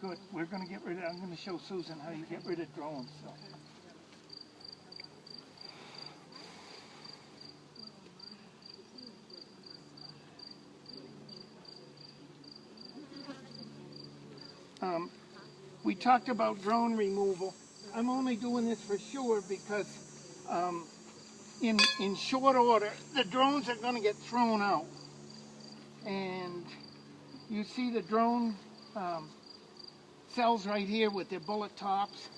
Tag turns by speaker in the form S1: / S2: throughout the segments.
S1: good. We're going to get rid of, I'm going to show Susan how you get rid of drones. So. We talked about drone removal. I'm only doing this for sure because in short order, the drones are going to get thrown out. And you see the drone cells right here with their bullet tops.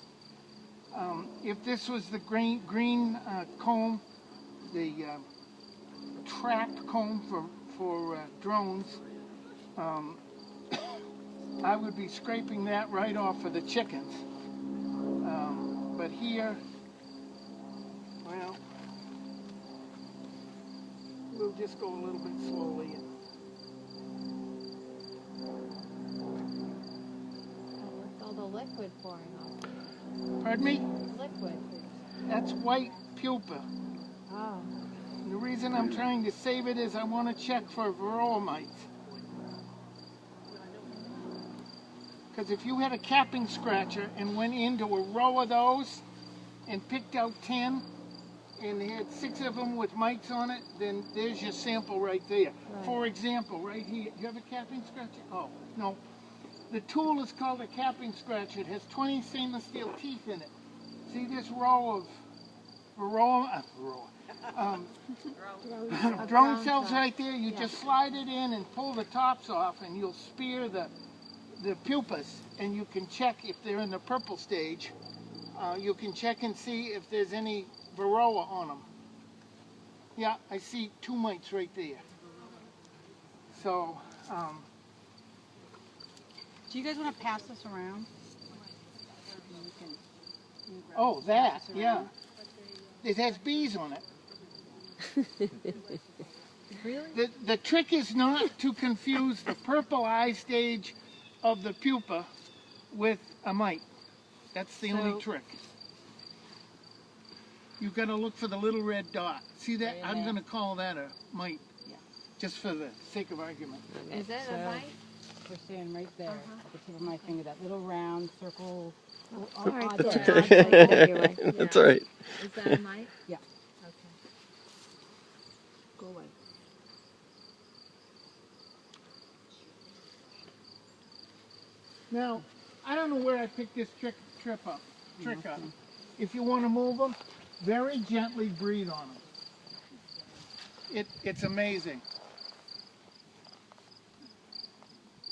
S1: If this was the green comb, the trapped comb for drones, I would be scraping that right off of the chickens. But here, well, we'll just go a little bit slowly.
S2: What's all the liquid pouring off?
S1: Pardon me?
S2: Liquid.
S1: That's white pupa.
S2: Oh.
S1: And the reason I'm trying to save it is I want to check for varroa mites. Because if you had a capping scratcher and went into a row of those and picked out 10 and they had 6 of them with mites on it, then there's your sample right there. Right. For example, right here, you have a capping scratcher? Oh, no. The tool is called a capping scratcher. It has 20 stainless steel teeth in it. See this row of drone cells right there? You just slide it in and pull the tops off and you'll spear the pupas, and you can check if they're in the purple stage. You can check and see if there's any varroa on them. Yeah, I see 2 mites right there. So,
S3: do you guys want to pass this around?
S1: Oh, that, yeah. It has bees on it.
S3: Really?
S1: The trick is not to confuse the purple eye stage of the pupa with a mite. That's the only trick. You've got to look for the little red dot. See that? I'm going to call that a mite, just for the sake of argument.
S2: Is that a mite?
S3: We're standing right there at the tip of my finger, that little round circle.
S2: That's okay.
S4: That's all right.
S2: Is that a mite?
S3: Yeah.
S2: Okay.
S3: Go away.
S1: Now, I don't know where I picked this trick up. If you want to move them, very gently breathe on them. It's amazing.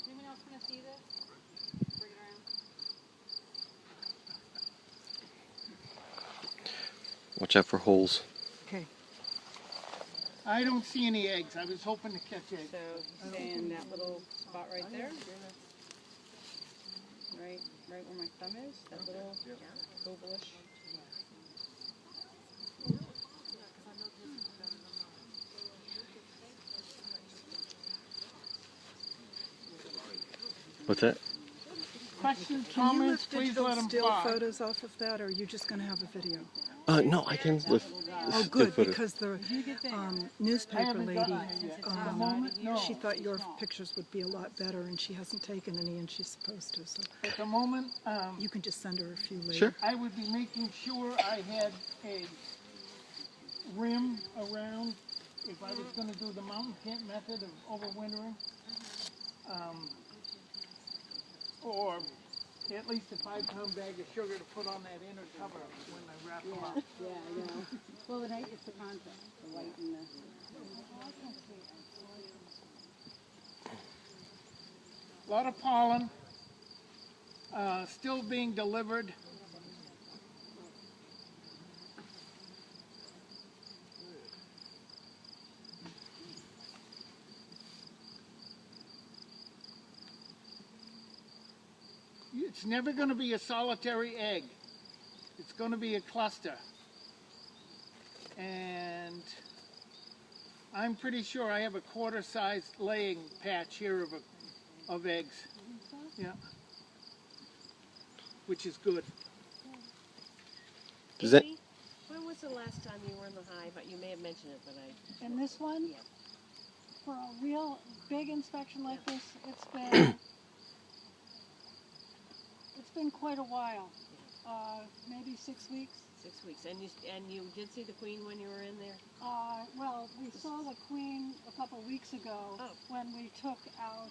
S3: Anyone else want to see this? Bring it around.
S4: Watch out for holes.
S3: Okay.
S1: I don't see any eggs. I was hoping to catch eggs.
S3: So stay in that little spot right there. Right where my thumb is, that little ovalish.
S4: What's that?
S1: Questions,
S5: Can you
S1: comments,
S5: lift
S1: please
S5: digital
S1: let them
S5: still
S1: fly.
S5: photos off of that, or are you just going to have a video?
S4: No, I can lift.
S5: Oh, good, because the newspaper lady,
S1: No.
S5: she thought your pictures would be a lot better, and she hasn't taken any, and she's supposed to. So
S1: At the moment,
S5: you can just send her a few later.
S4: Sure.
S1: I would be making sure I had a rim around if I was going to do the mountain tent method of overwintering. Or at least a 5-pound bag of sugar to put on that inner cover when I wrap them up.
S3: Yeah, I know. Well, it's the contrast, the white and the...
S1: A lot of pollen still being delivered. It's never going to be a solitary egg. It's going to be a cluster. And I'm pretty sure I have a quarter-sized laying patch here of eggs. Yeah. Which is good.
S4: Does that?
S6: When was the last time you were in the hive? You may have mentioned it, but I...
S7: And this one,
S6: Yeah.
S7: for a real big inspection like this, it's been been quite a while. Maybe 6 weeks.
S6: 6 weeks. And you did see the queen when you were in there?
S7: Well, we saw the queen a couple weeks ago when we took out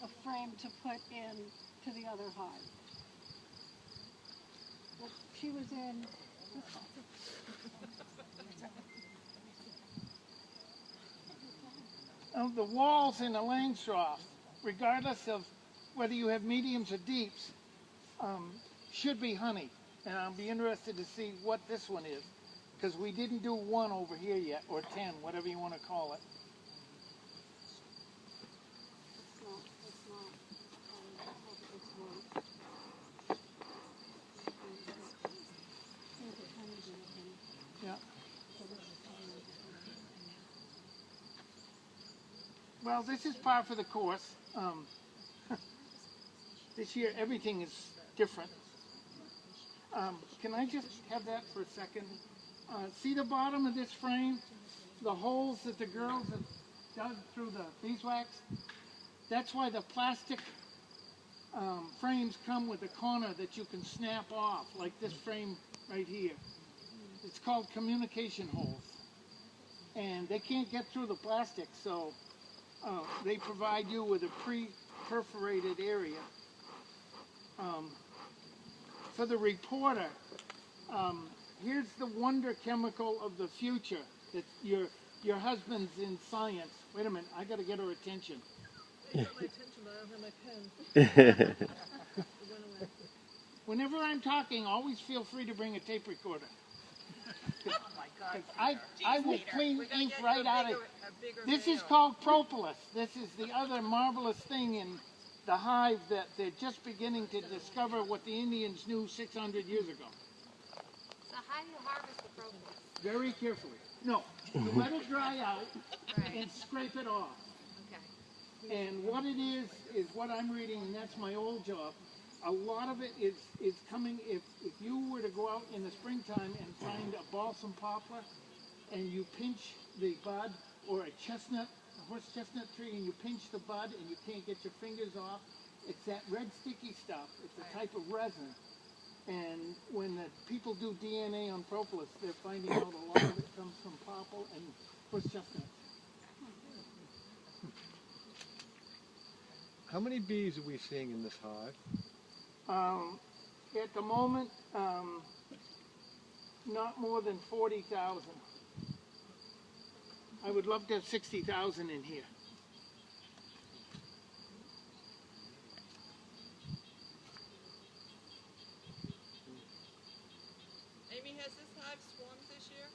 S7: a frame to put in to the other hive. Well, she was in.
S1: The walls in a Langstroth, regardless of whether you have mediums or deeps, should be honey. And I'll be interested to see what this one is, because we didn't do 1 over here yet, or 10, whatever you want to call it. Yeah. Well, this is par for the course. This year, everything is different. Can I just have that for a second? See the bottom of this frame? The holes that the girls have dug through the beeswax? That's why the plastic frames come with a corner that you can snap off, like this frame right here. It's called communication holes. And they can't get through the plastic, so they provide you with a pre-perforated area. For the reporter, here's the wonder chemical of the future that your husband's in science. Wait a minute, I got to get her attention.
S5: You got my attention, but I don't have my pen.
S1: Whenever I'm talking, always feel free to bring a tape recorder.
S5: Oh my God.
S1: I will clean ink right out of it. This is called propolis. This is the other marvelous thing in the hive that they're just beginning to discover what the Indians knew 600 years ago.
S2: So how do you harvest the propolis?
S1: Very carefully. No, you let it dry out and scrape it off.
S2: Okay.
S1: And what it is what I'm reading, and that's my old job. A lot of it is coming, if you were to go out in the springtime and find a balsam poplar and you pinch the bud, or a chestnut, a horse chestnut tree, and you pinch the bud and you can't get your fingers off, it's that red sticky stuff. It's a type of resin. And when the people do DNA on propolis, they're finding out a lot of it comes from poplar and horse chestnut.
S8: How many bees are we seeing in this hive?
S1: At the moment, not more than 40,000. I would love to have 60,000 in here.
S5: Amy, has this hive swarmed this year?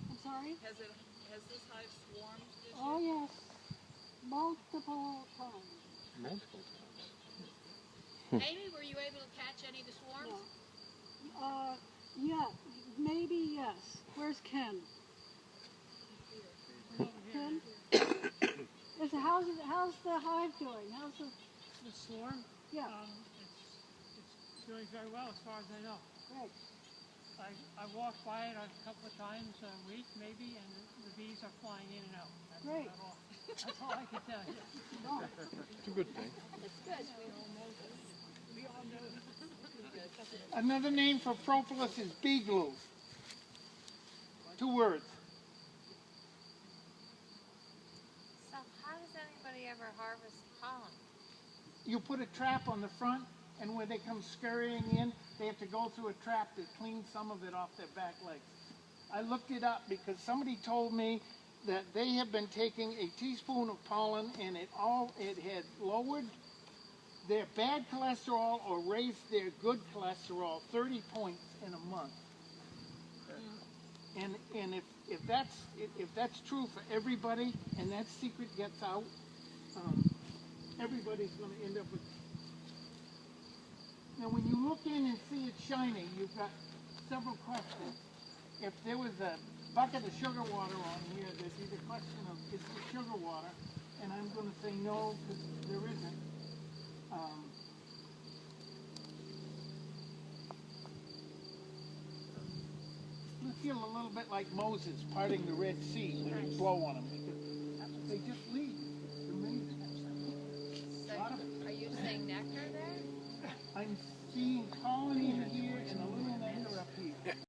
S7: I'm sorry?
S5: Has this hive swarmed this year?
S7: Oh yes, multiple times.
S8: Multiple times.
S9: Amy, were you able to catch any of the swarms?
S7: Yeah, maybe yes. Where's Ken? Ken? How's the hive doing? How's the
S10: swarm?
S7: Yeah.
S10: It's doing very well as far as I know.
S7: Great.
S10: I walk by it a couple of times a week maybe, and the bees are flying in and out. That's
S7: Great.
S10: about all. That's all I can tell you.
S8: It's a good thing.
S9: It's good.
S10: We all know it.
S1: Another name for propolis is bee glue. 2 words.
S2: So how does anybody ever harvest pollen?
S1: You put a trap on the front, and when they come scurrying in, they have to go through a trap to clean some of it off their back legs. I looked it up because somebody told me that they have been taking a teaspoon of pollen and it had lowered their bad cholesterol or raised their good cholesterol 30 points in a month. And if that's true for everybody, and that secret gets out, everybody's going to end up with. Now, when you look in and see it shining, you've got several questions. If there was a bucket of sugar water on here, there'd be the question of, is it sugar water? And I'm going to say no, because there isn't. You feel a little bit like Moses parting the Red Sea when you blow on him, because